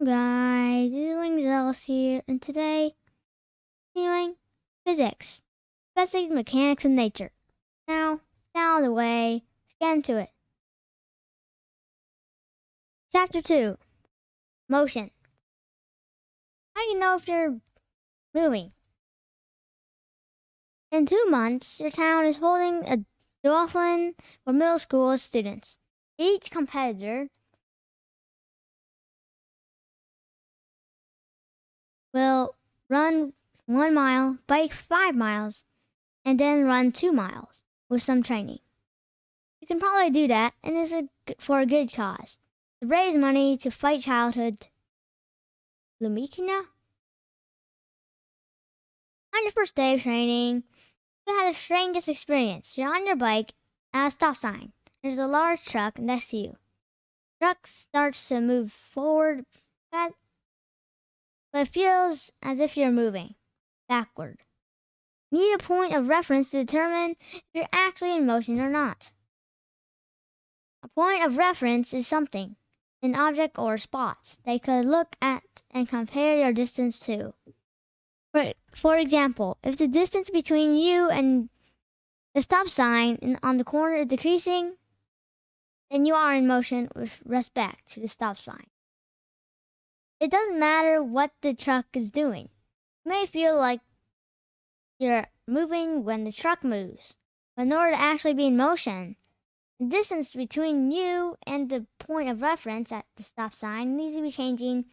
Guys, Doodling Zells here, and today, continuing physics, basic mechanics of nature. Now, out of the way, let's get into it. Chapter 2 Motion. How do you know if you're moving? In 2 months, your town is holding a duathlon for middle school students. Each competitor will run 1 mile, bike 5 miles, and then run 2 miles with some training. You can probably do that, and it's for a good cause. To raise money to fight childhood leukemia. On your first day of training, you had the strangest experience. You're on your bike at a stop sign. There's a large truck next to you. The truck starts to move forward, but it feels as if you're moving backward. You need a point of reference to determine if you're actually in motion or not. A point of reference is something, an object or spot, that you could look at and compare your distance to. For example, if the distance between you and the stop sign on the corner is decreasing, then you are in motion with respect to the stop sign. It doesn't matter what the truck is doing. You may feel like you're moving when the truck moves, but in order to actually be in motion, the distance between you and the point of reference at the stop sign needs to be changing.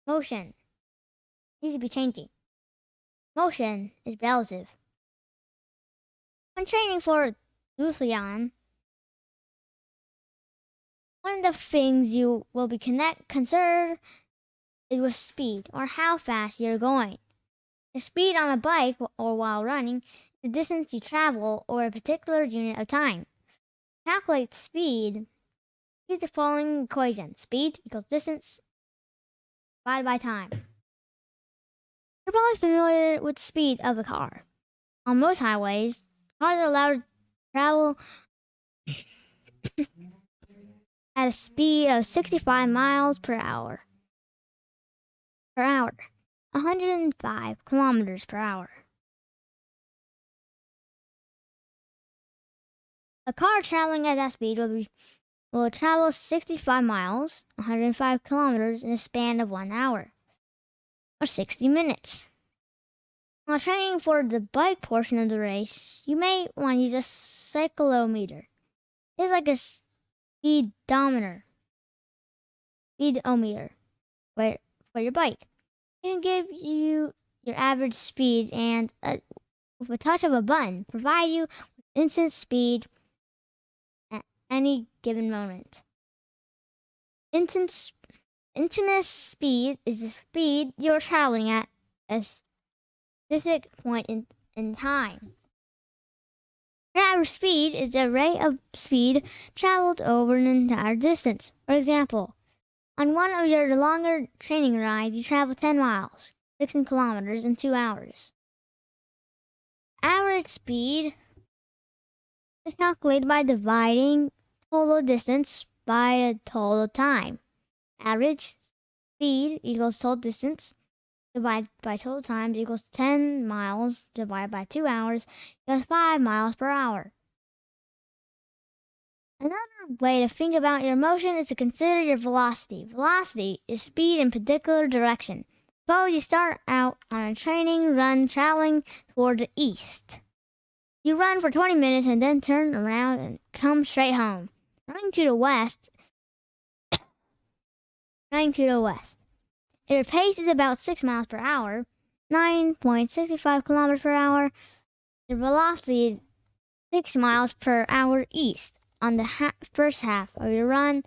Motion needs to be changing. Motion is relative. When training for duathlon, one of the things you will be concerned is with speed, or how fast you're going. The speed on a bike or while running is the distance you travel over a particular unit of time. To calculate speed, use the following equation. Speed equals distance divided by time. You're probably familiar with the speed of a car. On most highways, cars are allowed to travel at a speed of 65 miles per hour. 105 kilometers per hour. A car traveling at that speed will travel 65 miles, 105 kilometers in a span of 1 hour, or 60 minutes. While training for the bike portion of the race, you may want to use a cyclometer. It's like a speedometer for your bike. It can give you your average speed and, with a touch of a button, provide you with instant speed at any given moment. Instantaneous speed is the speed you're traveling at a specific point in time. Your average speed is the rate of speed traveled over an entire distance. For example, on one of your longer training rides, you travel 10 miles, 16 kilometers in 2 hours. Average speed is calculated by dividing total distance by the total time. Average speed equals total distance divided by total time equals 10 miles divided by 2 hours equals 5 miles per hour. Another way to think about your motion is to consider your velocity. Velocity is speed in a particular direction. Suppose you start out on a training run traveling toward the east. You run for 20 minutes and then turn around and come straight home. Running to the west. If your pace is about 6 miles per hour, 9.65 kilometers per hour, your velocity is 6 miles per hour east on the first half of your run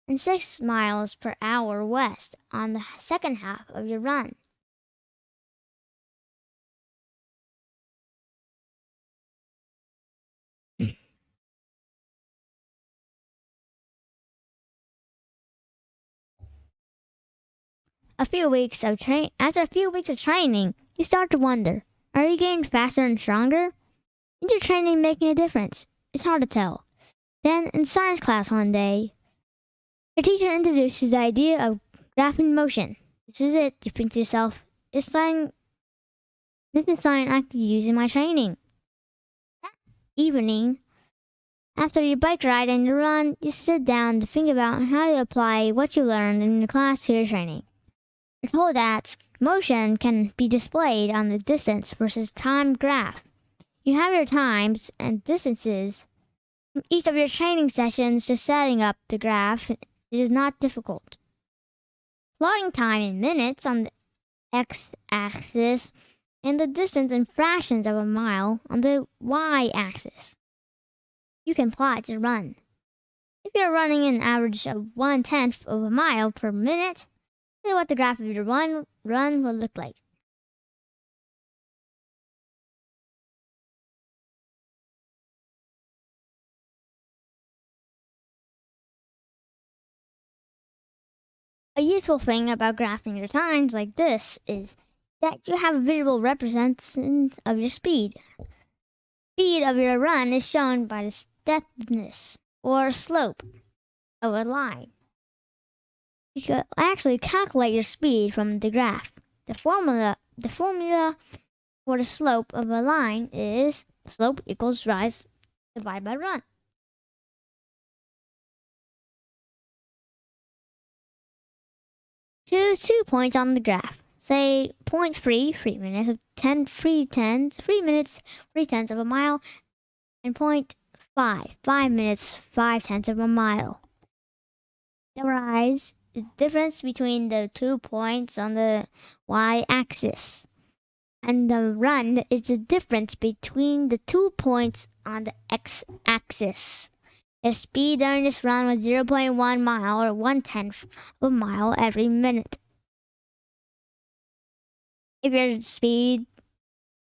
and 6 miles per hour west on the second half of your run. After a few weeks of training, you start to wonder, are you getting faster and stronger? Is your training making a difference? It's hard to tell. Then, in science class one day, your teacher introduces the idea of Graphing motion. This is it. You think to yourself, this is something I could use in my training. That evening, after your bike ride and your run, you sit down to think about how to apply what you learned in the class to your training. You're told that motion can be displayed on the distance versus time graph. You have your times and distances from each of your training sessions. Just setting up the graph it is not difficult. Plotting time in minutes on the x-axis and the distance in fractions of a mile on the y-axis. You can plot your run. If you're running an average of 1/10 of a mile per minute, this is what the graph of your run will look like. A useful thing about graphing your times like this is that you have a visual representation of your speed. Speed of your run is shown by the steepness or slope of a line. You can actually calculate your speed from the graph. The formula for the slope of a line is slope equals rise divided by run. Choose 2 points on the graph. Say point 3, 3 minutes of 10, 3 minutes, 3 tenths of a mile, and point 5, 5 minutes, 5 tenths of a mile. The rise is the difference between the 2 points on the y-axis, and the run is the difference between the 2 points on the x-axis. Your speed during this run was 0.1 mile or 1/10 of a mile every minute. If your speed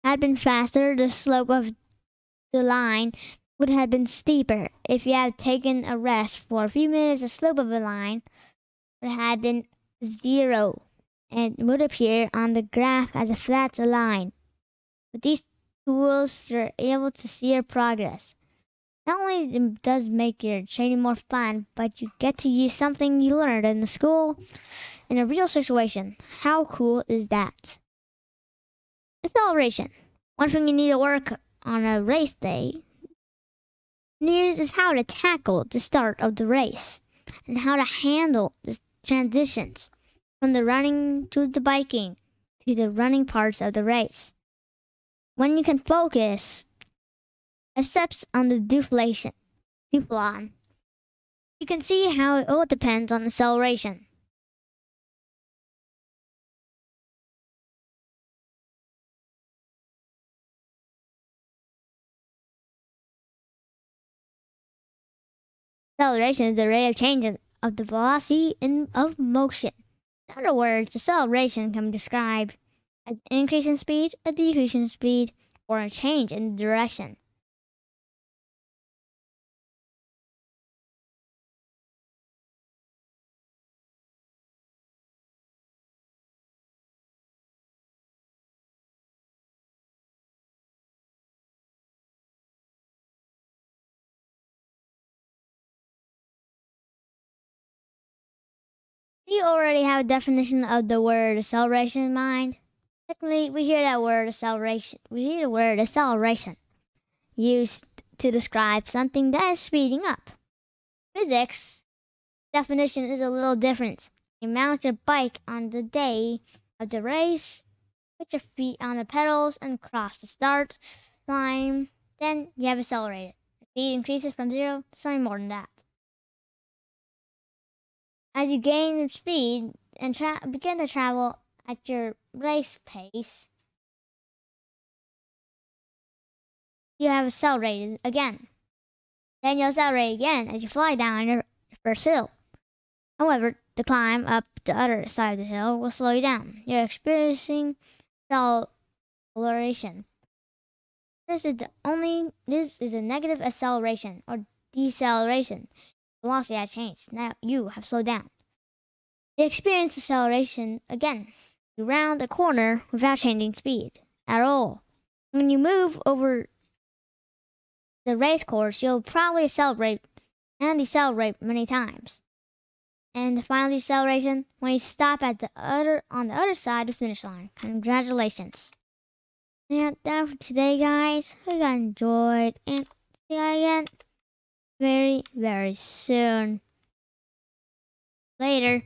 had been faster, the slope of the line would have been steeper. If you had taken a rest for a few minutes, the slope of the line would have been 0 and would appear on the graph as a flat line. With these tools, you're able to see your progress. Not only does make your training more fun, but you get to use something you learned in the school in a real situation. How cool is that? Acceleration. One thing you need to work on a race day is how to tackle the start of the race and how to handle the transitions from the running to the biking to the running parts of the race. When you can focus except on the deflation, you can see how it all depends on acceleration. Acceleration is the rate of change of the velocity of motion. In other words, acceleration can be described as an increase in speed, a decrease in speed, or a change in direction. Do you already have a definition of the word acceleration in mind? Technically, we hear the word acceleration used to describe something that is speeding up. Physics definition is a little different. You mount your bike on the day of the race, put your feet on the pedals, and cross the start line. Then you have accelerated. The speed increases from 0 to something more than that. As you gain speed and begin to travel at your race pace, you have accelerated again. Then you'll accelerate again as you fly down your first hill. However, the climb up the other side of the hill will slow you down. You're experiencing acceleration. This is a negative acceleration or deceleration. Velocity has changed. Now you have slowed down. You experience acceleration again. You round a corner without changing speed at all. When you move over the race course, you'll probably accelerate and decelerate many times. and the final deceleration when you stop at on the other side of the finish line. Congratulations. And that's for today, guys. Hope you guys enjoyed, and see you again very, very soon. Later.